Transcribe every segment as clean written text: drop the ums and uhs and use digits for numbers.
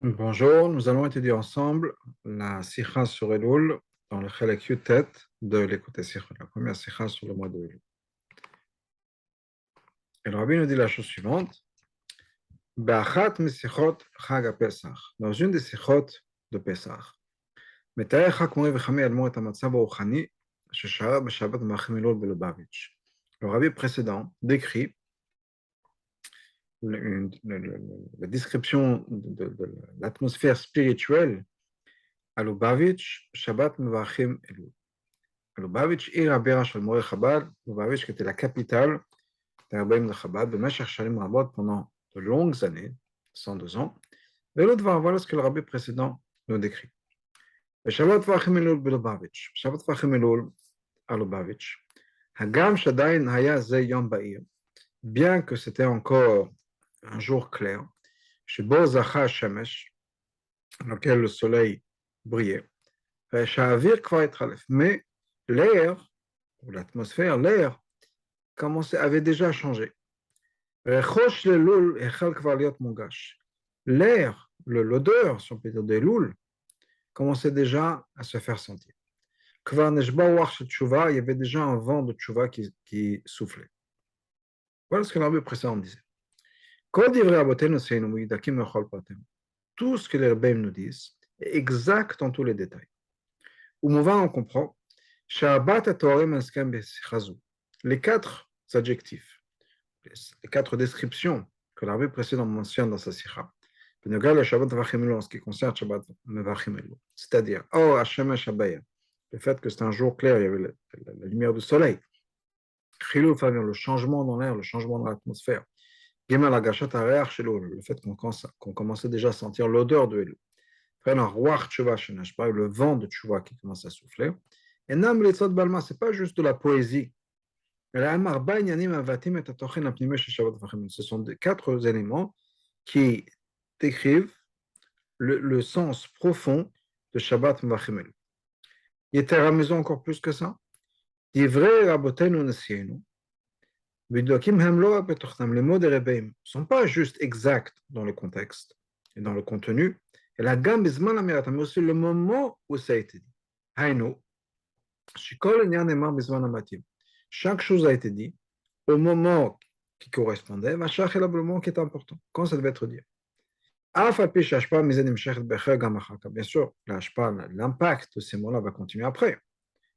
Bonjour, nous allons étudier ensemble la Sikha sur Elul dans le Chelek Yutet de l'écoute Sikha, la première Sikha sur le mois de Elul. Et le Rabbi nous dit la chose suivante: Be'achat mesichot Chag Pesach, dans une des Sichot de Pesach, מתאר חכם מורי וחמי אדמו"ר את המצב הרוחני ששרה בשבת מלאכים אלול בלובביץ'. Le Rabbi précédent décrit la description de l'atmosphère spirituelle à Lubavitch, Shabbat Mevachim Elul. Lubavitch, עיר הבירה של מורי חב"ד, Lubavitch qui était la capitale des rabbins de Chabad, במשך שנים רבות, pendant de longues années, 102 ans, ולא דבר, voilà ce que le rabbi précédent nous décrit. בשבת מevachim Elul בלובביץ', בשבת מevachim Elul à Lubavitch, הגם שעדיין היה זה יום בהיר, bien que c'était encore un jour clair, שבו זכה השמש, dans lequel le soleil brillait, שהאוויר כבר התחלף, mais l'air, ou l'atmosphère, l'air, avait déjà changé. L'air, l'odeur, si on peut dire, de Elul, commençait déjà à se faire sentir. Il y avait déjà un vent de tchouva qui soufflait. Voilà ce que l'Arabie précédent disait. Tout ce que les rabbins nous disent est exact dans tous les détails. On comprend les quatre adjectifs, les quatre descriptions que l'arabie précédent mentionne dans sa sikha, en ce qui concerne Shabbat Mevachim Elul, c'est-à-dire le fait que c'est un jour clair, il y avait la lumière du soleil, le changement dans l'air, le changement dans l'atmosphère, le fait qu'on commençait déjà à sentir l'odeur de Elul, le vent de Tchouva qui commence à souffler. Et ce n'est pas juste de la poésie. Ce sont quatre éléments qui décrivent le sens profond de Shabbat Mevachim Elul. Il était à la maison encore plus que ça. Les mots des rabbins ne sont pas juste exacts dans le contexte et dans le contenu, et la gamme mais aussi le moment où ça a été dit. Chaque chose a été dit au moment qui correspondait, le moment qui est important, quand ça devait être dit. Bien sûr, l'impact de ces mots-là va continuer après,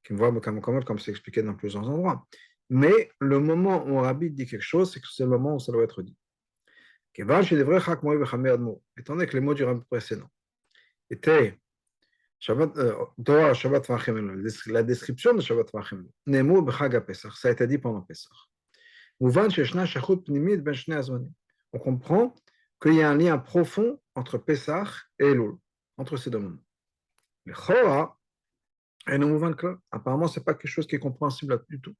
comme c'est expliqué dans plusieurs endroits. Mais le moment où un rabbi dit quelque chose, c'est que c'est le moment où ça doit être dit. Étant donné que les mots du rabbi précédent étaient la description de Shabbat Mevachim Elul, ça a été dit pendant Pesach. On comprend qu'il y a un lien profond entre Pesach et Elul, entre ces deux moments. Le Chora, apparemment, ce n'est pas quelque chose qui est compréhensible du tout.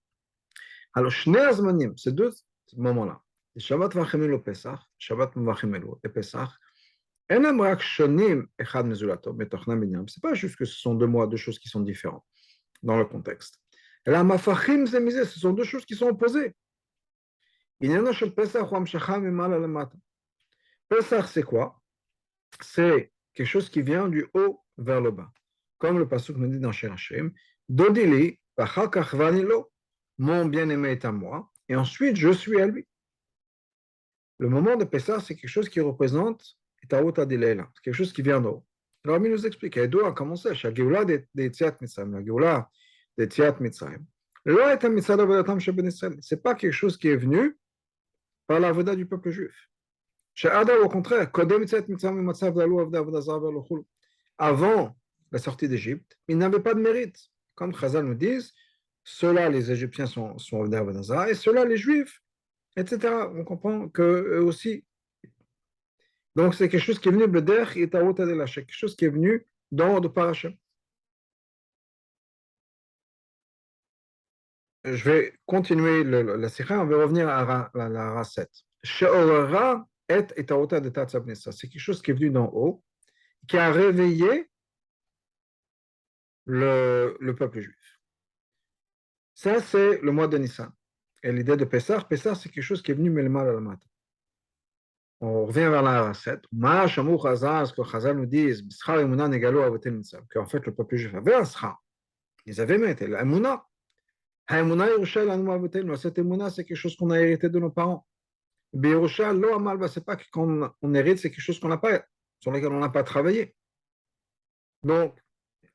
Alors, ces deux moments-là, Shabbat Mevachim Elul Pesach, Shabbat Mevachim Elul et Pesach, ce n'est pas juste que ce sont deux choses qui sont différentes dans le contexte. Ce sont deux choses qui sont opposées. Pesach, c'est quoi? C'est quelque chose qui vient du haut vers le bas. Comme le pasuk nous dit dans Shir Hashem, Dodili, mon bien-aimé est à moi, et ensuite je suis à lui. Le moment de Pesach, c'est quelque chose qui représente c'est quelque chose qui vient d'en haut. Alors, il nous explique, il doit commencer, la Géoula des Tziat Mitzrayim, la Géoula des Tziat Mitzrayim. Ce n'est pas quelque chose qui est venu par la voda du peuple juif. Au contraire, avant la sortie d'Égypte, ils n'avaient pas de mérite. Comme Chazal nous disent, ceux-là, les Égyptiens sont venus à Vodazara, et ceux-là, les Juifs, etc. On comprend qu'eux aussi. Donc, c'est quelque chose qui est venu, quelque chose qui est venu d'en haut de par Hachem. Je vais continuer la sikha, on va revenir à la Ra 7. She'orara et etaota de Tatzabnessa. C'est quelque chose qui est venu d'en haut, qui a réveillé le peuple juif. Ça, c'est le mois de Nissan. Et l'idée de Pessah, c'est quelque chose qui est venu mais le mal à la matin. on revient vers la recette. Ma Shamou Chazal, ce que Chazal nous dit, B'schar Emunah Negalo Avotel Mitzvah, qu'en fait, le peuple juif avait un schar. Ils avaient mérité l'Emunah. Ha'emunah Yerusha Lanu Avotel, cette Emunah, c'est quelque chose qu'on a hérité de nos parents. Be'Yerusha Lo Amal, c'est pas qu'on hérite, c'est quelque chose qu'on n'a pas, sur lequel on n'a pas travaillé. Donc,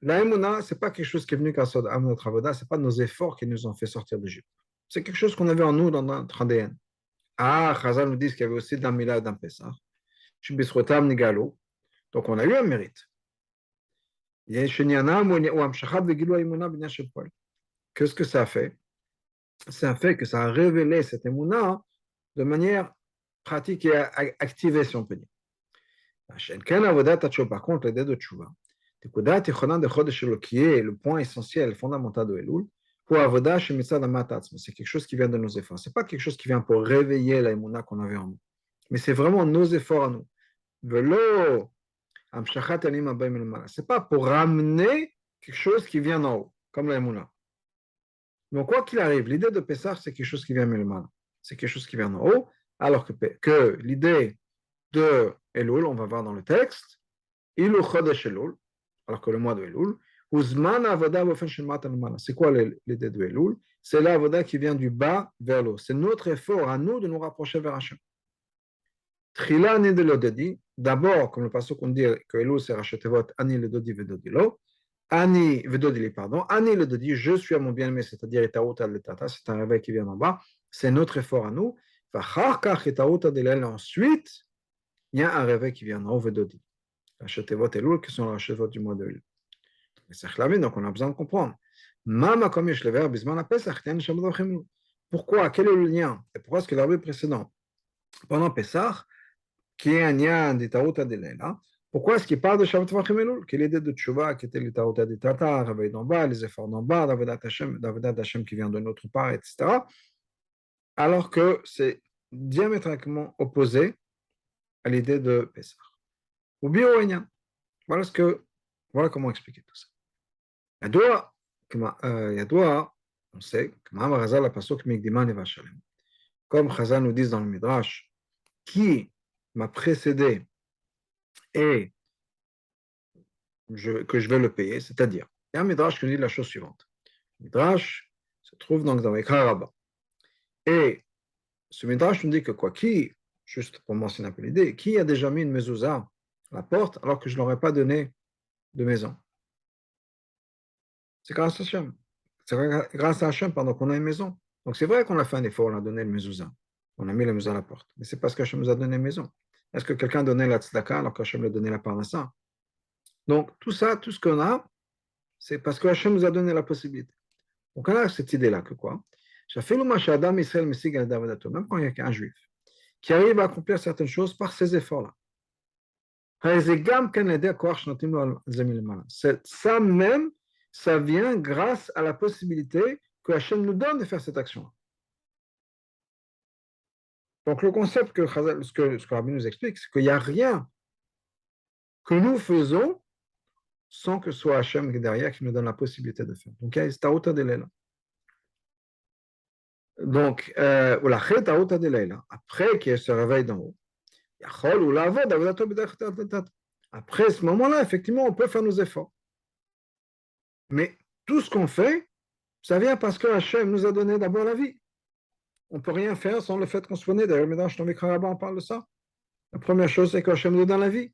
la Emunah, ce n'est pas quelque chose qui est venu grâce à notre avoda, ce n'est pas nos efforts qui nous ont fait sortir d'Égypte. C'est quelque chose qu'on avait en nous, dans notre ADN. Ah, Chazal nous dit qu'il y avait aussi d'un Mila et d'un Pessah. Donc, on a eu un mérite. Qu'est-ce que ça a fait? Ça a fait que ça a révélé cette Emunah de manière pratique et activée, si on peut dire. Par contre, l'idée de Tchouva, qui est le point essentiel, fondamental de Elul, c'est quelque chose qui vient de nos efforts. Ce n'est pas quelque chose qui vient pour réveiller la Emunah qu'on avait en nous, mais c'est vraiment nos efforts à nous. Ce n'est pas pour ramener quelque chose qui vient d'en haut, comme la Emunah. Donc, quoi qu'il arrive, l'idée de Pessah, c'est quelque chose qui vient de c'est quelque chose qui vient d'en haut, alors que l'idée de Elul, on va voir dans le texte, Ilu Chodesh Elul, alors que le mois de Elul, c'est quoi l'idée de Elul? C'est l'avoda qui vient du bas vers le haut. C'est notre effort à nous de nous rapprocher vers Hachem. Trila ani de l'odedi, d'abord, comme le passage qu'on dit que Elul c'est Rachetevot, ani le dodi vedodilo, ani vedodili, pardon, ani le dodi, je suis à mon bien-aimé, c'est-à-dire etaouta letata, c'est un réveil qui vient d'en bas, c'est notre effort à nous. Ensuite, il y a un réveil qui vient d'en haut, vedodi. Rachetevot Elul, qui sont les Rachetevot du mois de Elul. Donc, on a besoin de comprendre. Pourquoi? Quel est le lien? Et pourquoi est-ce que l'arbre précédent, pendant Pessah, qui est un lien des Taouta de Leila, pourquoi est-ce qu'il parle de Shabbat Vachim Elul? Quelle est l'idée de Tchouva, qui était les Taouta de Tata, réveil d'en bas, les efforts d'en bas, d'Avodat Hashem qui vient de notre part, etc. Alors que c'est diamétralement opposé à l'idée de Pessah. Ou bien voilà comment expliquer tout ça. ידוע, on sait, comme Chazal nous dit dans le Midrash, qui m'a précédé et que je vais le payer, c'est-à-dire, il y a un Midrash qui nous dit la chose suivante. Le Midrash se trouve donc dans Vayikra Rabbah. Et ce Midrash nous dit que quoi, qui, juste pour mentionner un peu l'idée, qui a déjà mis une mezouza à la porte alors que je ne leur ai pas donné de maison? C'est grâce à Hachem. C'est grâce à Hachem pendant qu'on a une maison. Donc c'est vrai qu'on a fait un effort, on a donné le mezouza. On a mis la mezouza à la porte. Mais c'est parce qu'Hachem nous a donné une maison. Est-ce que quelqu'un donnait la tzedaka alors qu'Hachem lui a donné la parnassa? Donc tout ça, tout ce qu'on a, c'est parce qu'Hachem nous a donné la possibilité. Donc on a cette idée-là que quoi? Même quand il y a qu'un juif qui arrive à accomplir certaines choses par ses efforts-là. Ça même, ça vient grâce à la possibilité que Hachem nous donne de faire cette action. Donc le concept ce que Rabbi nous explique, c'est qu'il n'y a rien que nous faisons sans que ce soit Hachem derrière qui nous donne la possibilité de faire. Donc il y a Taouta de Leila. Donc, après qu'il se réveille d'en haut, après ce moment-là, effectivement, on peut faire nos efforts. Mais tout ce qu'on fait, ça vient parce que Hachem nous a donné d'abord la vie. On ne peut rien faire sans le fait qu'on soit né. D'ailleurs, le Midrash dans Vayikra Rabbah, on parle de ça. La première chose, c'est qu'Hachem nous donne la vie.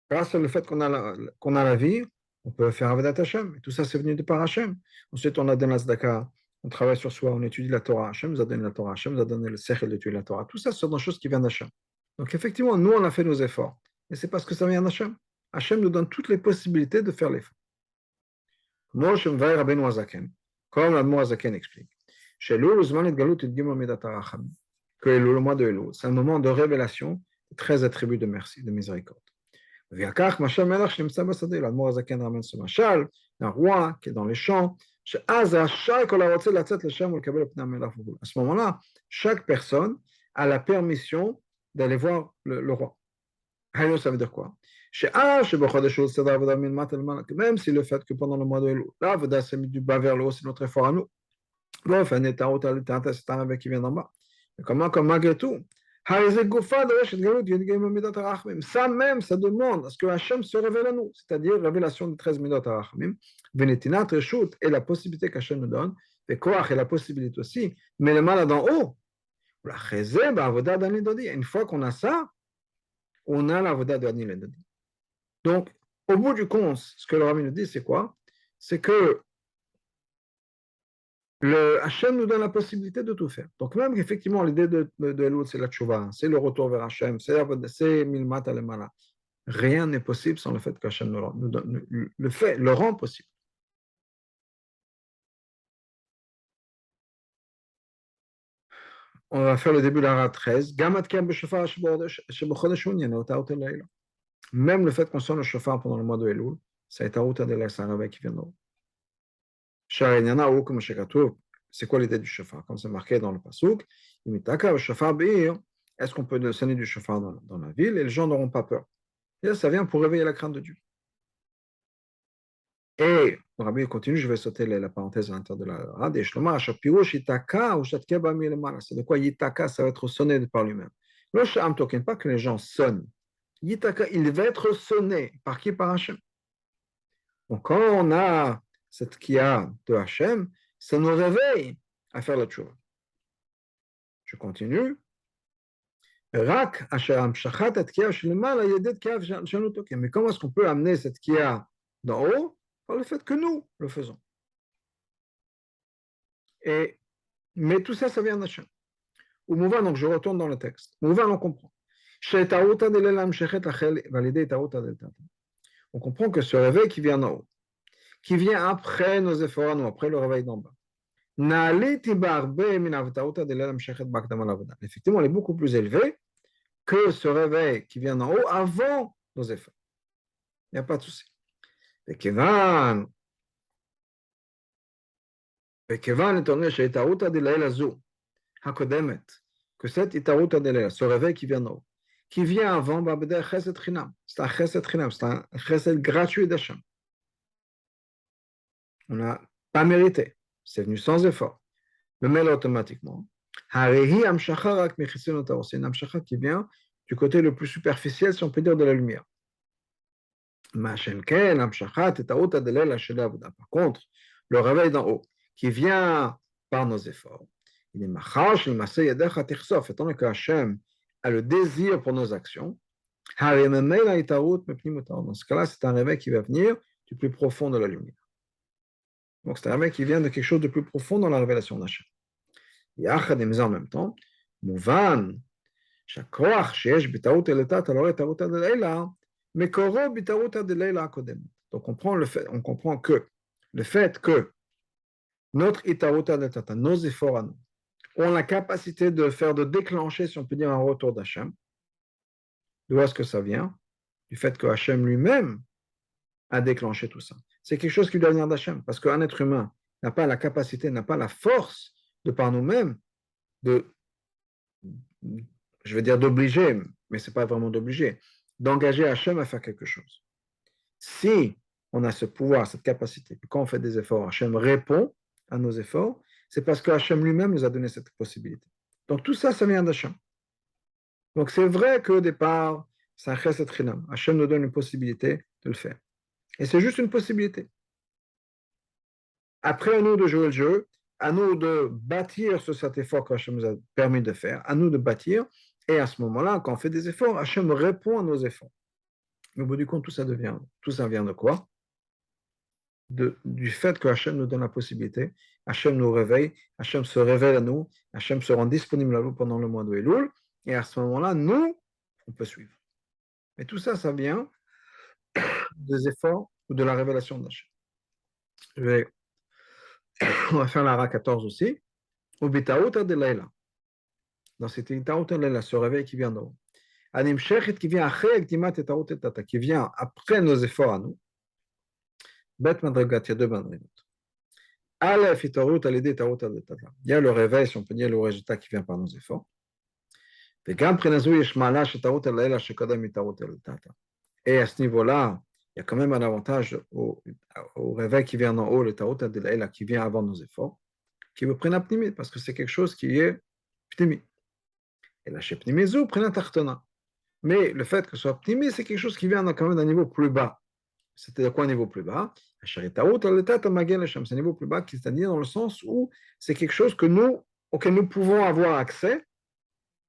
Grâce au fait qu'on a la vie, on peut faire Avodat Hashem. Et tout ça, c'est venu de par Hachem. Ensuite, on a donné la tzedaka, on travaille sur soi, on étudie la Torah. Hachem nous a donné la Torah. Hachem nous a donné le sechel d'étudier la Torah. Tout ça, ce sont des choses qui viennent d'Hachem. Donc, effectivement, nous, on a fait nos efforts. Mais c'est parce que ça vient d'Hachem. Hachem nous donne toutes les possibilités de faire l'effort. Comme l'Admor Azaken explique. Chez Elul, que le mois de Elul, c'est un moment de révélation, de 13 attributs de merci, de miséricorde. L'Admor Azaken ramène ce machal d'un roi qui est dans les champs. À ce moment-là, chaque personne a la permission d'aller voir le roi. Ça veut dire quoi? Même si le fait que pendant le mois de Elul, l'Avoda s'est mis du bas vers le haut, c'est notre effort à nous. C'est un réveil qui vient d'en bas. Mais comment, comme malgré tout, Ça même, ça demande à ce que Hachem se révèle à nous, c'est-à-dire révélation des 13 midot harachamim, Venetinat Reshut et la possibilité qu'Hachem nous donne, et Koach et la possibilité aussi, mais le mal d'en haut. Une fois qu'on a ça, on a la voda de Ani Ledodi. Donc, au bout du compte, ce que le Rabbi nous dit, c'est quoi? C'est que le Hachem nous donne la possibilité de tout faire. Donc, même qu'effectivement, l'idée de Elul, c'est la tchouva, c'est le retour vers Hachem, c'est milmat alemala. Rien n'est possible sans le fait qu'Hachem nous donne, le rend possible. On va faire le début de la 13. Même le fait qu'on sonne le chauffard pendant le mois de Elul, ça est Aruta de la Sarava qui vient d'en haut. C'est quoi l'idée du chauffard? Comme c'est marqué dans le Pasuk, est-ce qu'on peut sonner du chauffard dans la ville et les gens n'auront pas peur? Et là, ça vient pour réveiller la crainte de Dieu. Et le Rabbi continue, je vais sauter la parenthèse à l'intérieur de la rade. C'est de quoi Yitaka, ça va être sonné par lui-même. Pas que les gens sonnent. Yitaka, il va être sonné. Par qui? Par Hachem. Donc, quand on a cette kia de Hachem, ça nous réveille à faire la tchouva. Je continue. Mais comment est-ce qu'on peut amener cette kia d'en haut? Par le fait que nous le faisons. Mais tout ça, ça vient d'Hachem. Ou Mouva, donc je retourne dans le texte. Mouva, on comprend. On comprend que ce réveil qui vient d'en haut, qui vient après nos efforts à nous, après le réveil d'en bas. Effectivement, il est beaucoup plus élevé que ce réveil qui vient d'en haut avant nos efforts. Il n'y a pas de souci. Que cette itaruta de ce réveil qui vient d'en haut, qui vient avant, c'est un chesed chinam, c'est un chesed gratuit d'Hachem. On n'a pas mérité, c'est venu sans effort. Le mêle automatiquement. C'est une amshacha qui vient du côté le plus superficiel, si on peut dire, de la lumière. Par contre, le réveil d'en haut, qui vient par nos efforts, il est machash, étant donné que Hachem a le désir pour nos actions, dans ce cas-là, c'est un réveil qui va venir du plus profond de la lumière. Donc, c'est un réveil qui vient de quelque chose de plus profond dans la révélation d'Hachem. Et en même temps, Mouvan, donc on comprend que le fait que notre itaruta deltata, nos efforts à nous, ont la capacité de déclencher, si on peut dire, un retour d'Hachem. D'où est-ce que ça vient? Du fait que Hachem lui-même a déclenché tout ça. C'est quelque chose qui doit venir d'Hachem, parce qu'un être humain n'a pas la capacité, n'a pas la force de par nous-mêmes je veux dire d'obliger, mais ce n'est pas vraiment d'obliger, d'engager Hachem à faire quelque chose. Si on a ce pouvoir, cette capacité, que quand on fait des efforts, Hachem répond à nos efforts, c'est parce que Hachem lui-même nous a donné cette possibilité. Donc tout ça, ça vient d'Hachem. Donc c'est vrai qu'au départ, c'est un chesed chinam. Hachem nous donne une possibilité de le faire. Et c'est juste une possibilité. Après, à nous de jouer le jeu, à nous de bâtir sur cet effort que Hachem nous a permis de faire, à nous de bâtir, et à ce moment-là, quand on fait des efforts, Hachem répond à nos efforts. Mais au bout du compte, tout ça vient de quoi? Du fait que Hachem nous donne la possibilité, Hachem nous réveille, Hachem se révèle à nous, Hachem se rend disponible à nous pendant le mois de Elul, et à ce moment-là, nous, on peut suivre. Mais tout ça, ça vient des efforts ou de la révélation d'Hachem. On va faire la Ra 14 aussi. Au Bitaouta de Laila. Dans cette Bitaouta de Laila, ce réveil qui vient d'en haut. Anim Shechet qui vient qui vient après nos efforts à nous. Bet Madrigat, il y a deux Madrigat. Aleph Itarut al-Ede Tauta de Tata. Il y a le réveil, si on peut dire, le résultat qui vient par nos efforts. Et à ce niveau-là, il y a quand même un avantage au réveil qui vient d'en haut, le Tauta de Laila qui vient avant nos efforts, qui veut prendre pnimi, parce que c'est quelque chose qui est pnimi. Et la Shepnimizu, Prinat Tartona. Mais le fait que ce soit optimiste, c'est quelque chose qui vient quand même d'un niveau plus bas. C'était quoi un niveau plus bas? C'est un niveau plus bas, c'est-à-dire dans le sens où c'est quelque chose auquel nous pouvons avoir accès.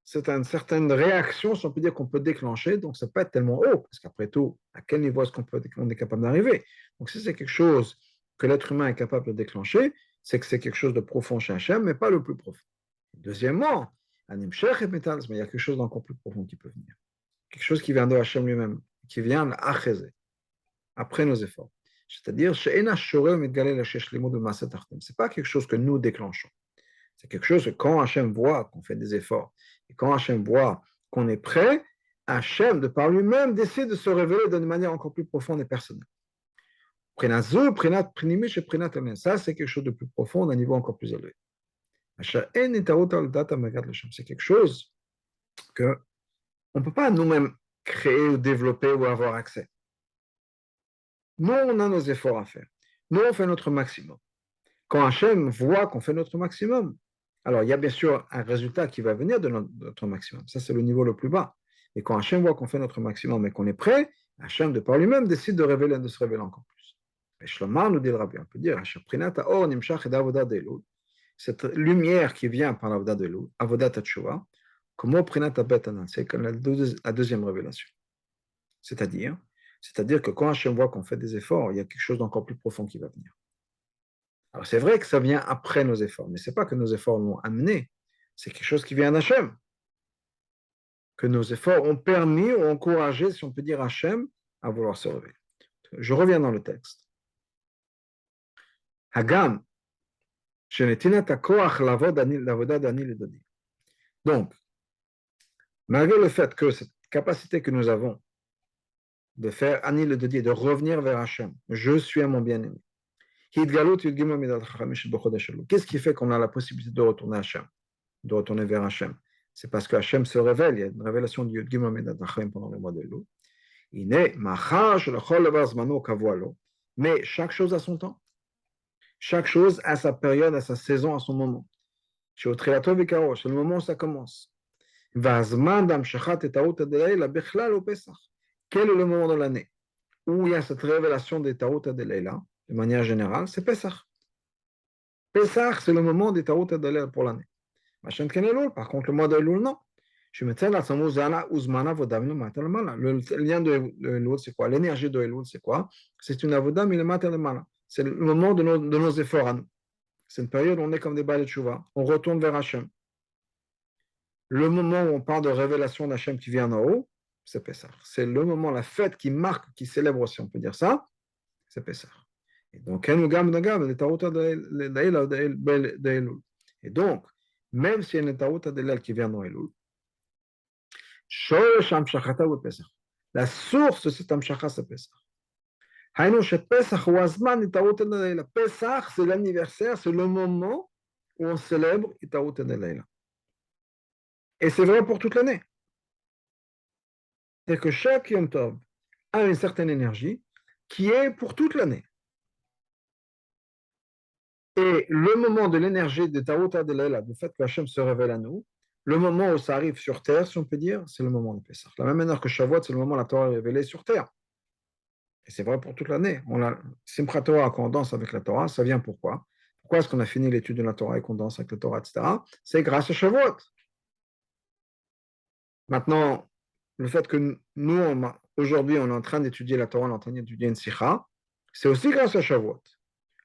C'est une certaine réaction, si on peut dire, qu'on peut déclencher. Donc, ça peut être tellement haut, parce qu'après tout, à quel niveau est-ce qu'on est capable d'arriver? Donc, si c'est quelque chose que l'être humain est capable de déclencher, c'est que c'est quelque chose de profond chez Hachem, mais pas le plus profond. Deuxièmement, Anim Shech et Metal, mais il y a quelque chose d'encore plus profond qui peut venir. Quelque chose qui vient de Hachem lui-même, qui vient d'Achezé, après nos efforts. C'est-à-dire, ce n'est pas quelque chose que nous déclenchons. C'est quelque chose que quand Hachem voit qu'on fait des efforts, et quand Hachem voit qu'on est prêt, Hachem, de par lui-même, décide de se révéler d'une manière encore plus profonde et personnelle. Ça, c'est quelque chose de plus profond, d'un niveau encore plus élevé. C'est quelque chose qu'on ne peut pas nous-mêmes créer ou développer ou avoir accès. Nous, on a nos efforts à faire. Nous, on fait notre maximum. Quand Hachem voit qu'on fait notre maximum, alors il y a bien sûr un résultat qui va venir de notre maximum. Ça, c'est le niveau le plus bas. Et quand Hachem voit qu'on fait notre maximum et qu'on est prêt, Hachem, de par lui-même, décide de se révéler encore plus. Et Shlomo nous dit le rabbi, on peut dire, cette lumière qui vient par l'avodat de l'eau, avodat tchouva, comme prinat abetanan, c'est comme la deuxième révélation. C'est-à-dire que quand Hachem voit qu'on fait des efforts, il y a quelque chose d'encore plus profond qui va venir. Alors c'est vrai que ça vient après nos efforts, mais ce n'est pas que nos efforts l'ont amené, c'est quelque chose qui vient d'Hachem. Que nos efforts ont permis ou encouragé, si on peut dire, Hachem à vouloir se révéler. Je reviens dans le texte. Hagam, donc, malgré le fait que cette capacité que nous avons de faire Ani le Dodi, de revenir vers Hachem, je suis à mon bien-aimé. Qu'est-ce qui fait qu'on a la possibilité de retourner à Hachem, de retourner vers Hachem? C'est parce que Hachem se révèle, il y a une révélation du Yud Gimel Midat Hachem pendant le mois de Elul. Mais chaque chose a son temps. Chaque chose a sa période, a sa saison, a son moment. C'est le moment où ça commence. Quel est le moment de l'année où il y a cette révélation des Taouta de Leila, de manière générale? C'est Pesach. Pesach, c'est le moment des Taouta de Leila pour l'année. Par contre, le mois de Elul, non. Le lien de Elul, c'est quoi? L'énergie de Elul, c'est quoi? C'est une avoda milamata lemala. C'est le moment de nos efforts à nous. C'est une période où on est comme des balais de chouva. On retourne vers Hachem. Le moment où on parle de révélation d'Hachem qui vient en haut, c'est Pessah. C'est le moment, la fête qui marque, qui célèbre, si on peut dire ça, c'est Pessah. Et donc, et donc, même s'il y a une taouta de l'El qui vient dans Elul, la source de cet amshacha, c'est Pessah. Pessah, c'est l'anniversaire, c'est le moment où on célèbre Itaouta de Leila. Et c'est vrai pour toute l'année. C'est-à-dire que chaque Yom Tov a une certaine énergie qui est pour toute l'année. Et le moment de l'énergie de Taouta de Leila, du fait que Hachem se révèle à nous, le moment où ça arrive sur terre, si on peut dire, c'est le moment de Pessah. De la même manière que Shavuot, c'est le moment où la Torah est révélée sur terre. Et c'est vrai pour toute l'année. Simchat Torah, quand on danse avec la Torah, ça vient pourquoi? Pourquoi est-ce qu'on a fini l'étude de la Torah et qu'on danse avec la Torah, etc.? C'est grâce à Shavuot. Maintenant, le fait que nous, aujourd'hui, on est en train d'étudier la Torah, on est en train d'étudier une sikha, c'est aussi grâce à Shavuot.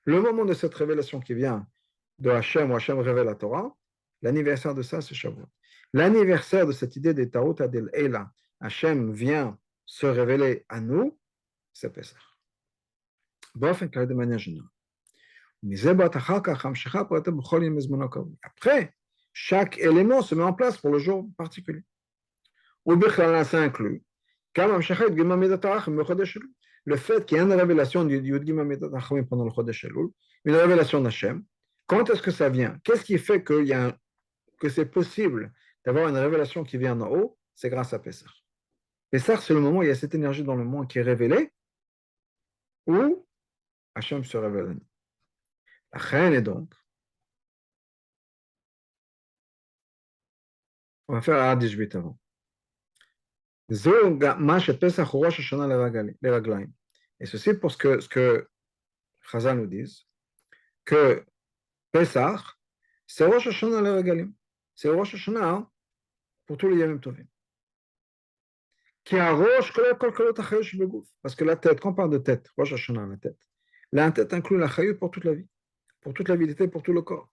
Le moment de cette révélation qui vient de Hachem, où Hachem révèle la Torah, l'anniversaire de ça, c'est Shavuot. L'anniversaire de cette idée des Taouta del Eila, Hachem vient se révéler à nous, c'est Pesach. De manière générale. Après, chaque élément se met en place pour le jour particulier. Ou bien ça inclut le fait qu'il y a une révélation du Yud Gimel Midat Hachamim pendant le Chodesh Elul, une révélation d'Hachem. Quand est-ce que ça vient? Qu'est-ce qui fait que c'est possible d'avoir une révélation qui vient en haut? C'est grâce à Pessah. Pessah, c'est le moment où il y a cette énergie dans le monde qui est révélée, où Hachem se révèle. La reine est donc, On va faire la 18 avant. Et ceci pour ce que Chazal nous dit, que Pesach, c'est Rosh Hashanah le Regalim. C'est Rosh Hashanah pour tous les Yamim Tovim. Parce que la tête, quand on parle de tête, Rosh Hashanah, la tête inclut la chayut pour toute la vie, pour toute la vitalité, pour tout le corps.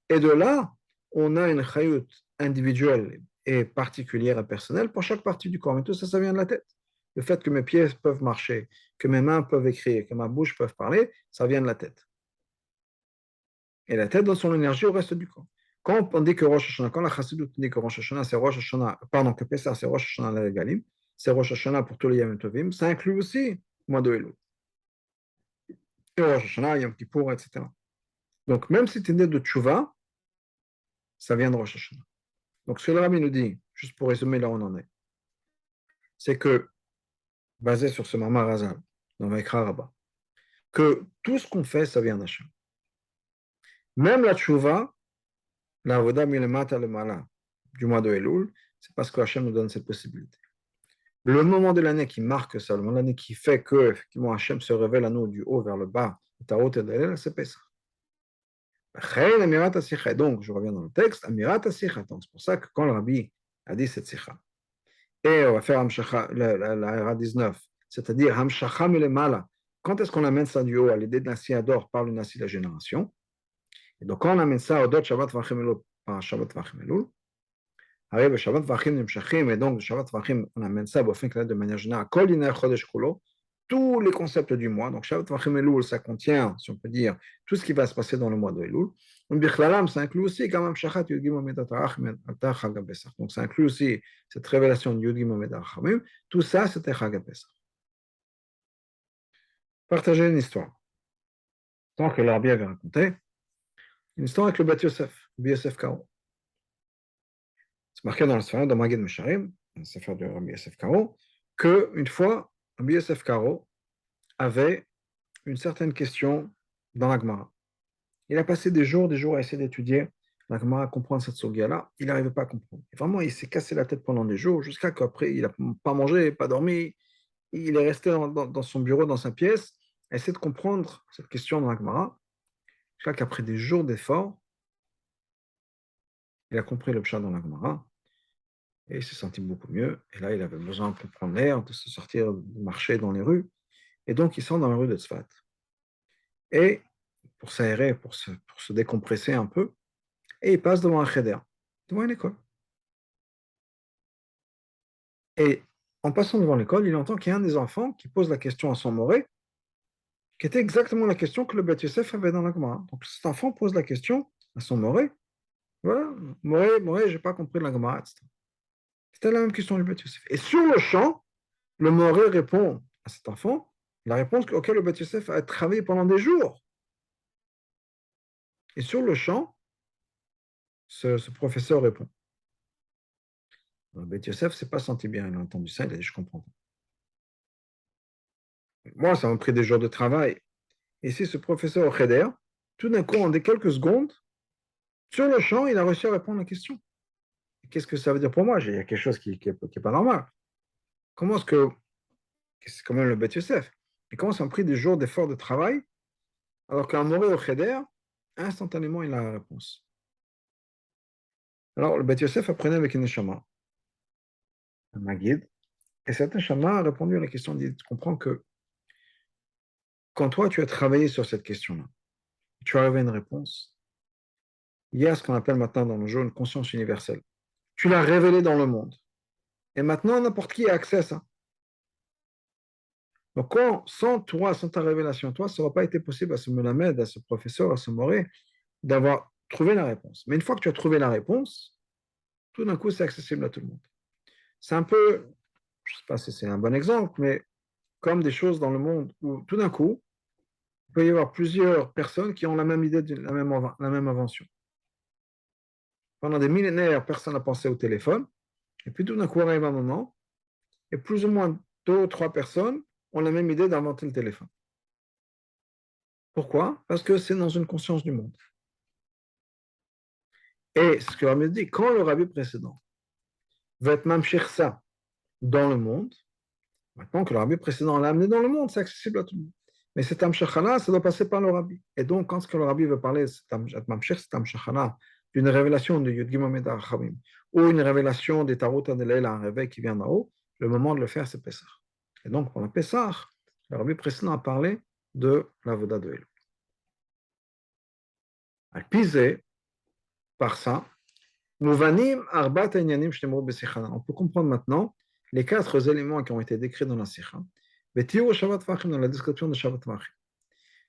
Et de là, on a une chayut individuelle et particulière et personnelle pour chaque partie du corps. Mais tout ça, ça vient de la tête. Le fait que mes pieds peuvent marcher, que mes mains peuvent écrire, que ma bouche peut parler, ça vient de la tête. Et la tête donne son énergie au reste du corps. Quand on dit que Rosh Hashanah, quand la Chassidut dit que Rosh Hashanah, c'est Rosh Hashanah, pardon, que Pessah, c'est Rosh Hashanah la Regalim, c'est Rosh Hashanah pour tous les Yom Tovim, ça inclut aussi le mois de Elul. Et Rosh Hashanah, Yom Kippour, etc. Donc, même si tu es né de Tchouva, ça vient de Rosh Hashanah. Donc, ce que le Rabbi nous dit, juste pour résumer là où on en est, c'est que, basé sur ce Mamar Hazal, dans Vaikra Rabbah, que tout ce qu'on fait, ça vient d'Hachem. Même la Tchouva, la Avoda Milemata le Mala du mois de Elul, c'est parce que Hachem nous donne cette possibilité. Le moment de l'année qui marque ça, le moment de l'année qui fait que, effectivement, Hachem se révèle à nous du haut vers le bas, c'est Pessah. Donc, je reviens dans le texte, Amirat Asicha. Donc, c'est pour ça que quand le Rabbi a dit cette Sicha, et on va faire la 19, c'est-à-dire Hamshacha Milemala, quand est-ce qu'on amène ça du haut à l'idée de Nassi Ador par le Nassi de la génération? Et donc, quand on amène ça au Dot Shabbat Vachim Elul par Shabbat Vachim Elul, arrive Shabbat Vachim Nimshachim, et donc Shabbat Vachim, on amène ça de manière générale, Kol Yiner Chodesh Kulo, tous les concepts du mois. Donc, Shabbat Vachim Elul, ça contient, si on peut dire, tout ce qui va se passer dans le mois de Elul. Bichlalam, ça inclut aussi, quand même, Shachat Yud Gimel Amid Atar Chag HaPesach. Donc, ça inclut aussi cette révélation de Yud Gimel Amid Achamim. Tout ça, c'était Chag HaPesach. Partager une histoire. Tant que l'Arbi avait raconté, une histoire avec le Bat Yosef, le Yosef Karo. C'est marqué dans le Sphara, dans Magid Mesharim, dans le Sefer de Rabbi Yosef Karo, qu'une fois, Rabbi Yosef Karo avait une certaine question dans la Gemara. Il a passé des jours à essayer d'étudier la Gemara, à comprendre cette Sogia-là. Il n'arrivait pas à comprendre. Et vraiment, il s'est cassé la tête pendant des jours, jusqu'à qu'après, il n'a pas mangé, pas dormi. Il est resté dans son bureau, dans sa pièce, à essayer de comprendre cette question dans la Gemara, jusqu'à qu'après des jours d'efforts, il a compris le pshat dans la Gemara. Et il s'est senti beaucoup mieux. Et là, il avait besoin de prendre l'air, de se sortir, de marcher dans les rues. Et donc, il sort dans la rue de Tzfat. Et pour s'aérer, pour se décompresser un peu, et il passe devant un cheder, devant une école. Et en passant devant l'école, il entend qu'il y a un des enfants qui pose la question à son moré, qui était exactement la question que le Beth Yosef avait dans la Gemara. Donc cet enfant pose la question à son moré. Voilà, moré, je n'ai pas compris la Gemara, etc. C'était la même question du Beth Yosef. Et sur le champ, le moré répond à cet enfant la réponse auquel le Beth Yosef a travaillé pendant des jours. Et sur le champ, ce professeur répond. Le Beth Yosef ne s'est pas senti bien, il a entendu ça, il a dit je comprends pas. Moi, ça m'a pris des jours de travail. Et si ce professeur au Cheder, tout d'un coup, en des quelques secondes, sur le champ, il a réussi à répondre à la question. Qu'est-ce que ça veut dire pour moi? Il y a quelque chose qui est pas normal. Comment est-ce que c'est quand même le Beth Yosef? Et comment ça m'a pris des jours d'effort de travail, alors qu'un moré au Cheder, instantanément, il a la réponse. Alors, le Beth Yosef apprenait avec une neshama, un guide, et cette neshama a répondu à la question, dit, tu comprends que quand toi, tu as travaillé sur cette question-là, tu as arrivé à une réponse, il y a ce qu'on appelle maintenant dans le jeu une conscience universelle. Tu l'as révélé dans le monde. Et maintenant, n'importe qui a accès à ça. Donc, sans toi, sans ta révélation, toi, ça n'aurait pas été possible à ce Melamed, à ce professeur, à ce Moré, d'avoir trouvé la réponse. Mais une fois que tu as trouvé la réponse, tout d'un coup, c'est accessible à tout le monde. C'est un peu, je ne sais pas si c'est un bon exemple, mais comme des choses dans le monde où tout d'un coup, il peut y avoir plusieurs personnes qui ont la même idée, la même invention. Pendant des millénaires, personne n'a pensé au téléphone, et puis tout d'un coup arrive un moment, et plus ou moins 2 ou 3 personnes ont la même idée d'inventer le téléphone. Pourquoi? Parce que c'est dans une conscience du monde. Et ce que Rabbi dit, quand le Rabbi précédent va être mamshir ça dans le monde, maintenant que le Rabbi précédent l'a amené dans le monde, c'est accessible à tout le monde. Mais cet amshachana, ça doit passer par le Rabbi. Et donc, quand le Rabbi veut parler, cet amshachana, d'une révélation de Yud Gimel Amid HaChamim, ou une révélation des Tarot Adelaïl à un réveil qui vient d'en haut, le moment de le faire, c'est Pessah. Et donc, pour le Pessah, le Rabbi précédent a parlé de la Voda de Elul. Al-Pizé, par ça, Mouvanim Arbat Inyanim Shtemru Besichana. On peut comprendre maintenant les 4 éléments qui ont été décrits dans la Sikha. Betiur Shabbat Vachim, dans la description de Shabbat Vachim.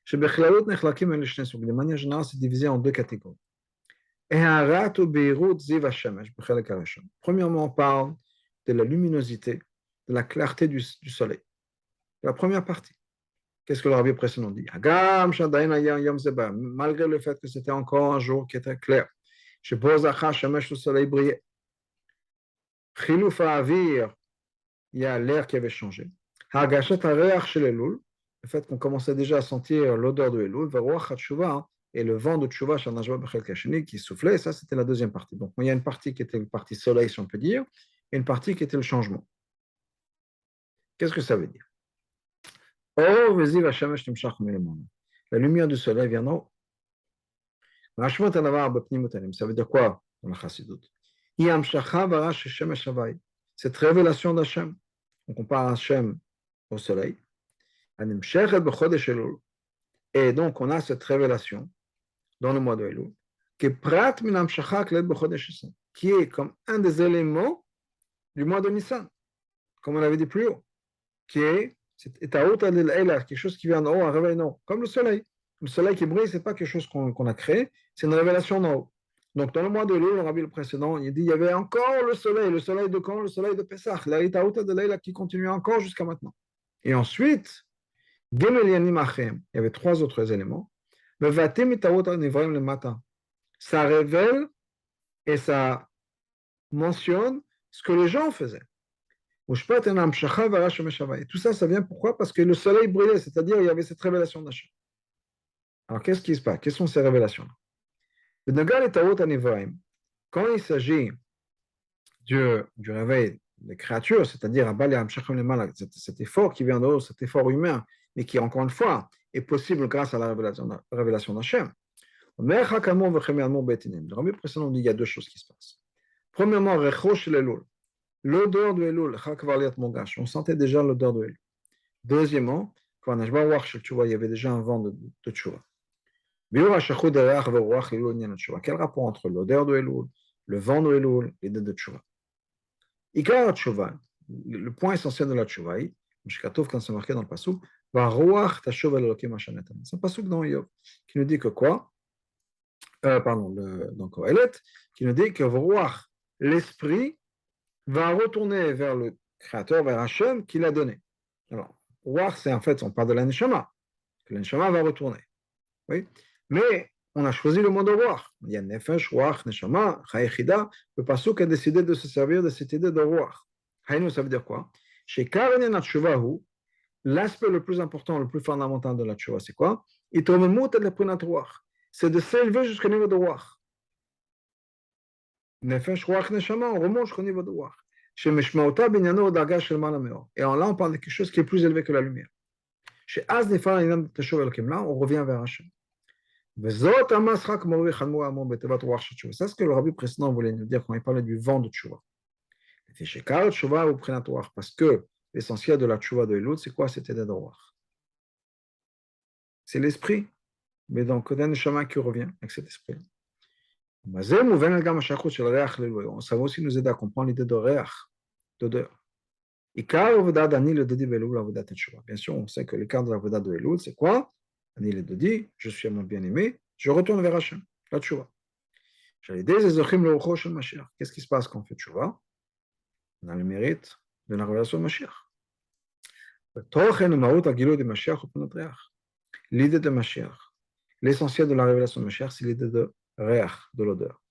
Shebechlalot Nechlakim El Shne Sug. De manière générale, c'est divisé en 2 catégories. Eharat ou Beirut Ziv HaShemesh, Bechelek HaRishon. Premièrement, on parle de la luminosité, de la clarté du soleil. La première partie. Qu'est-ce que le Rabbi précédent dit? Agam Shadain Ayam Yom Zeba. Malgré le fait que c'était encore un jour qui était clair. Shepozacha Shemesh, le soleil brillait. Chilouf Avir, il y a l'air qui avait changé. Hagashat Hareach Shel Elul, le fait qu'on commençait déjà à sentir l'odeur de Elul, Veruach HaTshuva, et le vent de Tchouva Shanajba Bechel Kasheni qui soufflait, ça c'était la deuxième partie. Donc il y a une partie qui était une partie soleil, si on peut dire, et une partie qui était le changement. Qu'est-ce que ça veut dire? Oh, Veziv HaShemesh Timshach Melemon. La lumière du soleil vient d'en haut. Ça veut dire quoi dans la Chassidut? Cette révélation d'Hachem. On compare Hachem au soleil. Et donc on a cette révélation dans le mois de Elul, qui est comme un des éléments du mois de Nissan, comme on avait dit plus haut, qui est quelque chose qui vient d'en haut, un réveil d'en haut, comme le soleil. Le soleil qui brille, ce n'est pas quelque chose qu'on a créé, c'est une révélation d'en haut. Donc, dans le mois de Elul, le Rabbi le précédent, il dit il y avait encore le soleil de quand? Le soleil de Pessah, qui continue encore jusqu'à maintenant. Et ensuite, il y avait 3 autres éléments. Le matin. Ça révèle et ça mentionne ce que les gens faisaient. Et tout ça, ça vient pourquoi? Parce que le soleil brillait, c'est-à-dire il y avait cette révélation d'Hachem. Alors, qu'est-ce qui se passe? Quelles sont ces révélations? Quand il s'agit du réveil des créatures, c'est-à-dire cet effort qui vient de haut, cet effort humain, mais qui, encore une fois, est possible grâce à la révélation d'Hachem. Le Rabbi précédent dit il y a 2 choses qui se passent. Premièrement, l'odeur de Elul, on sentait déjà l'odeur de Elul. Deuxièmement, il y avait déjà un vent de Tchouva. Quel rapport entre l'odeur de Elul, le vent de Elul et de Tchouva? Le point essentiel de la Tchouva, quand c'est marqué dans le pasuk, c'est un pasuk dans Yov qui nous dit que quoi? Dans Kohelet, qui nous dit que l'esprit va retourner vers le Créateur, vers Hachem qui l'a donné. Alors, Ruach, c'est en fait, on parle de l'Aneshama, que l'Aneshama va retourner. Oui? Mais on a choisi le mot de Ruach. Il y a Nefesh, Ruach, Neshama, Chayechida. Le pasuk a décidé de se servir de cette idée de Ruach. Haïnou, ça veut dire quoi? Chez Karen Natshuvahu, l'aspect le plus important, le plus fondamental de la Tshuva, c'est quoi? C'est de s'élever jusqu'au niveau de Ruach. Nefesh, Ruach, Neshama, on remonte jusqu'au niveau de Ruach. Et là, on parle de quelque chose qui est plus élevé que la lumière. Là, on revient vers Hachem. Ça, c'est ce que le Rabbi précédent voulait nous dire quand il parlait du vent de Tchouva. Parce que l'essentiel de la Tchouva de Elul, c'est quoi? C'était de Ruach. C'est l'esprit. Mais donc, il y a un chemin qui revient avec cet esprit. Ça va aussi nous aider à comprendre l'idée de Réach, d'odeur. Bien sûr, on sait que l'écart de la Voda de Elul, c'est quoi? Ani le Dodi, je suis mon bien-aimé, je retourne vers Hachem, la Tchouva. Qu'est-ce qui se passe quand on fait Tchouva? On a le mérite de la révélation de Mashiach. L'idée de Mashiach, l'essentiel de la révélation de Mashiach, c'est l'idée de Réach, de l'odeur.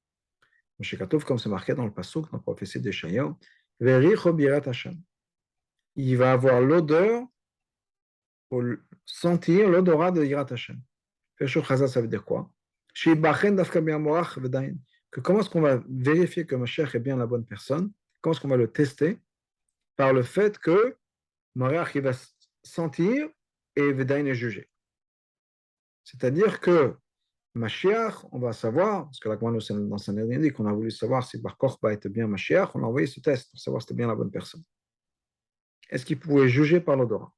Comme c'est marqué dans le Pasuk, dans la prophétie d'Eshaïaou, il va avoir l'odeur pour sentir l'odorat de Yirat Hashem. Ça veut dire quoi? que comment est-ce qu'on va vérifier que Mashiach est bien la bonne personne? Comment est-ce qu'on va le tester? Par le fait que Mashiach il va sentir et Vedain est jugé. C'est-à-dire que Mashiach, on va savoir, parce que la Gemara dans sa dernière dit qu'on a voulu savoir si Bar Kokhba était bien Mashiach, on a envoyé ce test pour savoir si c'était bien la bonne personne. Est-ce qu'il pouvait juger par l'odorat?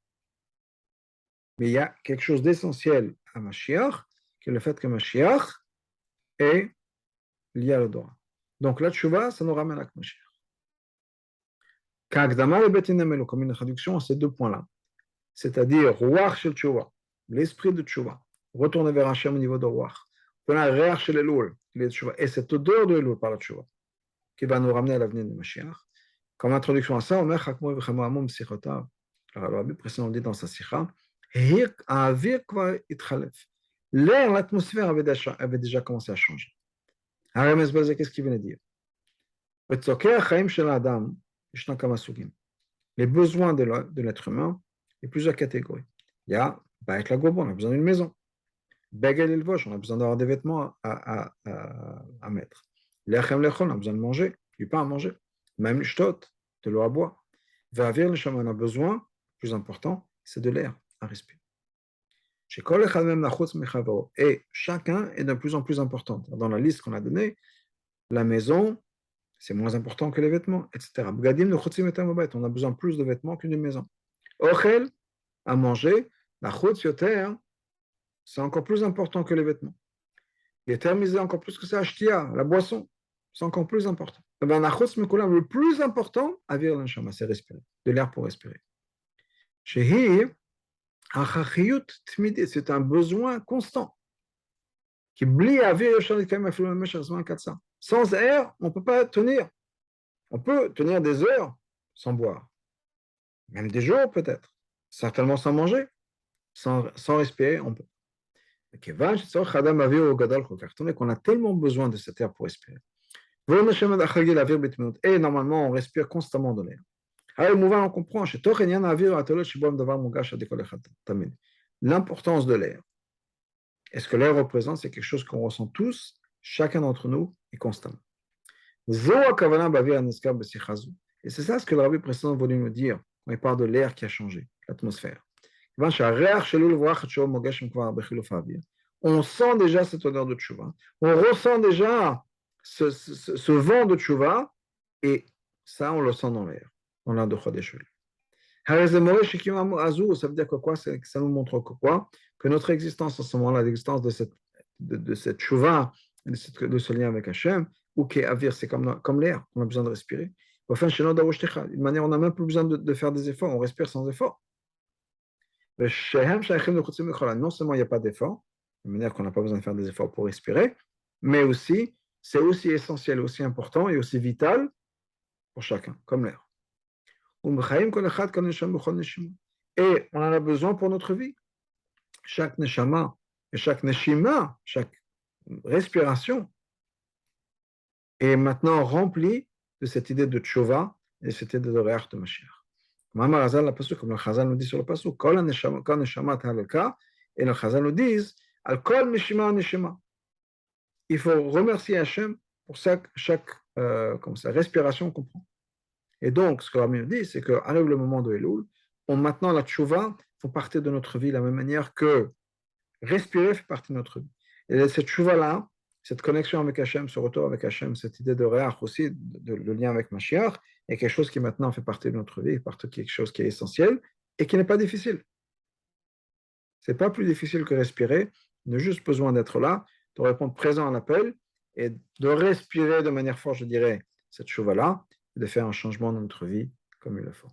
Mais il y a quelque chose d'essentiel à Mashiach, qui est le fait que Mashiach est lié à l'odorat. Donc la tchouva, ça nous ramène à Mashiach. Kagdama le betinamelo, comme une introduction à ces deux points-là. C'est-à-dire, Ruach shel tchouva, l'esprit de tchouva, retourner vers Hachem au niveau de Ruach. On a Ruach shel Elul, et cette odeur de Elul par la tchouva, qui va nous ramener à l'avenir de Mashiach. Comme introduction à ça, on met Chakmo v'chamo amom sichotav. Alors, le rabbi précédemment dit dans sa sikha, l'air, l'atmosphère avait déjà commencé à changer. Qu'est-ce qu'il venait dire? Les besoins de l'être humain, il y a plusieurs catégories. Il y a Baït la Gobo, on a besoin d'une maison. Begel il Vosh, on a besoin d'avoir des vêtements à mettre. Lechem lechon, on a besoin de manger, du pain à manger. Même le shtot, de l'eau à boire. Vavir le chemin, on a besoin, plus important, c'est de l'air à respirer. Et chacun est de plus en plus important. Dans la liste qu'on a donnée, la maison, c'est moins important que les vêtements, etc. On a besoin plus de vêtements qu'une maison. Ochel, à manger, la chutz yoter, c'est encore plus important que les vêtements. Les thermisés, encore plus que ça, ashtia, la boisson, c'est encore plus important. Le plus important, c'est respirer, de l'air pour respirer. Shehi, c'est un besoin constant. Sans air, on ne peut pas tenir. On peut tenir des heures sans boire, même des jours peut-être, certainement sans manger, sans respirer, on peut. Qu'on a tellement besoin de cet air pour respirer. Et normalement, on respire constamment de l'air. Alors, on comprend l'importance de l'air. Est-ce que l'air représente, c'est quelque chose qu'on ressent tous, chacun d'entre nous, et constamment. Et c'est ça ce que le rabbi précédent voulait nous dire quand il parle de l'air qui a changé, l'atmosphère. On sent déjà cette odeur de tchouva, on ressent déjà ce vent de tchouva, et ça, on le sent dans l'air, dans l'air de Chodesh Elul. Ça veut dire que quoi? Ça nous montre que quoi? Que notre existence en ce moment-là, l'existence de cette tchouva, de ce lien avec Hachem, ou qui est avir, c'est comme l'air, on a besoin de respirer. D'une manière, on n'a même plus besoin de faire des efforts, on respire sans effort. Non seulement il n'y a pas d'effort, de manière qu'on n'a pas besoin de faire des efforts pour respirer, mais aussi, c'est aussi essentiel, aussi important et aussi vital pour chacun, comme l'air. Et on en a besoin pour notre vie. Chaque neshama et chaque neshima, chaque respiration est maintenant remplie de cette idée de tchova et de cette idée de réach de Mashiach. Comme le Chazal nous dit sur le pasuk, kol neshama ta'aleka, et le Chazal nous dit, al kol neshima neshima. Il faut remercier Hachem pour chaque respiration qu'on prend. Et donc, ce que la Bible dit, c'est qu'arrive le moment de Elul, maintenant la tchouva fait partie de notre vie de la même manière que respirer fait partie de notre vie. Et cette tchouva-là, cette connexion avec Hachem, ce retour avec Hachem, cette idée de réach aussi, le lien avec Mashiach, est quelque chose qui maintenant fait partie de notre vie, quelque chose qui est essentiel et qui n'est pas difficile. Ce n'est pas plus difficile que respirer, on a juste besoin d'être là, de répondre présent à l'appel et de respirer de manière forte, je dirais, cette tchouva-là, et de faire un changement dans notre vie comme il le faut.